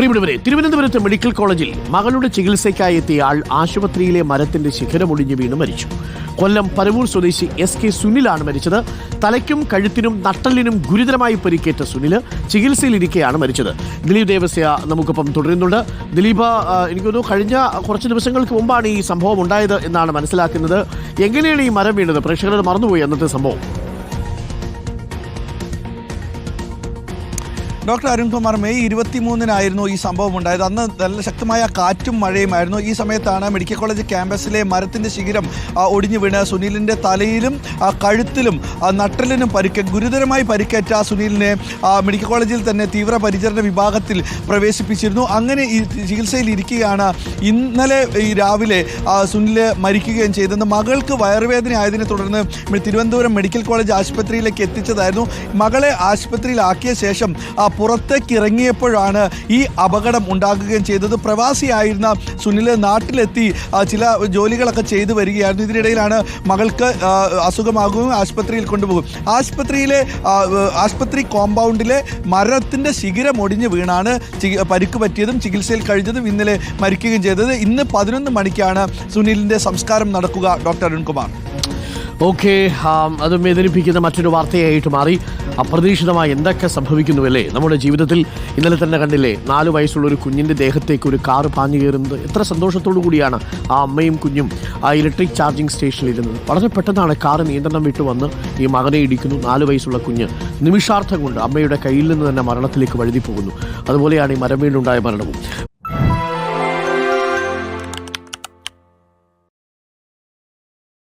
പ്രിയപ്പെട്ടവരെ, തിരുവനന്തപുരത്ത് മെഡിക്കൽ കോളേജിൽ മകളുടെ ചികിത്സയ്ക്കായി എത്തിയ ആൾ ആശുപത്രിയിലെ മരത്തിന്റെ ശിഖരമൊടിഞ്ഞ് വീണ് മരിച്ചു. കൊല്ലം പരവൂർ സ്വദേശി SK സുനിലാണ് മരിച്ചത്. തലയ്ക്കും കഴുത്തിനും നട്ടലിനും ഗുരുതരമായി പരിക്കേറ്റ സുനിൽ ചികിത്സയിലിരിക്കെയാണ് മരിച്ചത്. ദിലീപ് ദേവസ്യ നമുക്കൊപ്പം തുടരുന്നുണ്ട്. ദിലീപ്, എനിക്കൊന്നു കഴിഞ്ഞ കുറച്ച് ദിവസങ്ങൾക്ക് മുമ്പാണ് ഈ സംഭവം ഉണ്ടായത് എന്നാണ് മനസ്സിലാക്കുന്നത്. എങ്ങനെയാണ് ഈ മരം വീണത്? പ്രേക്ഷകർ മറന്നുപോയി അന്നത്തെ സംഭവം. ഡോക്ടർ അരുൺകുമാർ, മെയ് 23-നായിരുന്നു ഈ സംഭവം ഉണ്ടായത്. അന്ന് നല്ല ശക്തമായ കാറ്റും മഴയുമായിരുന്നു. ഈ സമയത്താണ് മെഡിക്കൽ കോളേജ് ക്യാമ്പസിലെ മരത്തിൻ്റെ ശിഖരം ഒടിഞ്ഞു വീണ് സുനിലിൻ്റെ തലയിലും കഴുത്തിലും നട്ടലിനും ഗുരുതരമായി പരിക്കേറ്റ സുനിലിനെ മെഡിക്കൽ കോളേജിൽ തന്നെ തീവ്രപരിചരണ വിഭാഗത്തിൽ പ്രവേശിപ്പിച്ചിരുന്നു. അങ്ങനെ ഈ ചികിത്സയിൽ ഇരിക്കുകയാണ് ഇന്നലെ ഈ രാവിലെ സുനിൽ മരിക്കുകയും ചെയ്തത്. മകൾക്ക് വയറുവേദന ആയതിനെ തുടർന്ന് തിരുവനന്തപുരം മെഡിക്കൽ കോളേജ് ആശുപത്രിയിലേക്ക് എത്തിച്ചതായിരുന്നു. മകളെ ആശുപത്രിയിലാക്കിയ ശേഷം പുറത്തേക്ക് ഇറങ്ങിയപ്പോഴാണ് ഈ അപകടം ഉണ്ടാകുകയും ചെയ്തത്. പ്രവാസിയായിരുന്ന സുനിൽ നാട്ടിലെത്തി ചില ജോലികളൊക്കെ ചെയ്തു വരികയായിരുന്നു. ഇതിനിടയിലാണ് മകൾക്ക് അസുഖമാകുകയും ആശുപത്രിയിൽ കൊണ്ടുപോകും. ആശുപത്രി കോമ്പൗണ്ടിലെ മരത്തിൻ്റെ ശിഖരം ഒടിഞ്ഞ് വീണാണ് പരിക്ക് പറ്റിയതും ചികിത്സയിൽ കഴിഞ്ഞതും ഇന്നലെ മരിക്കുകയും ചെയ്തത്. ഇന്ന് 11 മണിക്കാണ് സുനിലിൻ്റെ സംസ്കാരം നടക്കുക. ഡോക്ടർ അരുൺകുമാർ. ഓക്കെ, അത് വേദനിപ്പിക്കുന്ന മറ്റൊരു വാർത്തയായിട്ട് മാറി. അപ്രതീക്ഷിതമായി എന്തൊക്കെ സംഭവിക്കുന്നുവല്ലേ നമ്മുടെ ജീവിതത്തിൽ. ഇന്നലെ തന്നെ കണ്ടില്ലേ, 4 വയസ്സുള്ള ഒരു കുഞ്ഞിൻ്റെ ദേഹത്തേക്ക് ഒരു കാറ് പാഞ്ഞു കയറുന്നത്. എത്ര സന്തോഷത്തോടു കൂടിയാണ് ആ അമ്മയും കുഞ്ഞും ആ ഇലക്ട്രിക് ചാർജിങ് സ്റ്റേഷനിൽ ഇരുന്നത്. വളരെ പെട്ടെന്നാണ് കാറ് നിയന്ത്രണം വിട്ടു വന്ന് ഈ മകനെ ഇടിക്കുന്നു. 4 വയസ്സുള്ള കുഞ്ഞ് നിമിഷാർത്ഥം കൊണ്ട് അമ്മയുടെ കയ്യിൽ നിന്ന് തന്നെ മരണത്തിലേക്ക് വഴുതി പോകുന്നു. അതുപോലെയാണ് ഈ മരം വീണ്ടുണ്ടായ മരണവും.